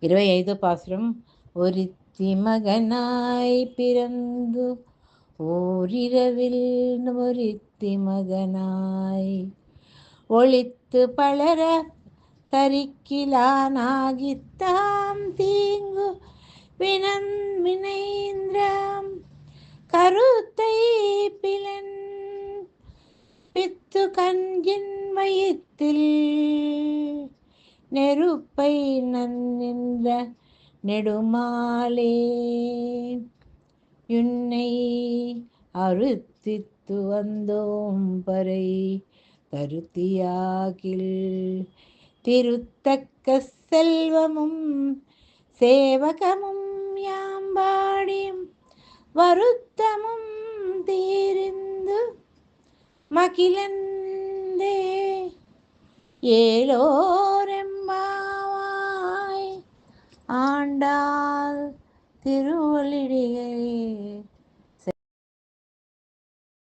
25 பாசுரம். ஒருத்தி மகனாய் பிறந்து ஓரிரவில் ஒருத்தி மகனாய் ஒளித்து பலர தரிக்கிலானாகித்தாம் தீங்கு வினைந்திரம் கருத்தை பிளன் பித்து கஞ்சின் வயிற்றில் நெருப்பை நன்னின்ற நெடுமாலே யுன்னை அறுத்தித்து வந்தோம் பறை கருத்தியாகில் திருத்தக்க செல்வமும் சேவகமும் யாம்பாடியும் வருத்தமும் தீரிந்து மகிழந்தே ஏலோரெம்பாவாய் ஆண்டாள் திருவள்ளிடிகளே.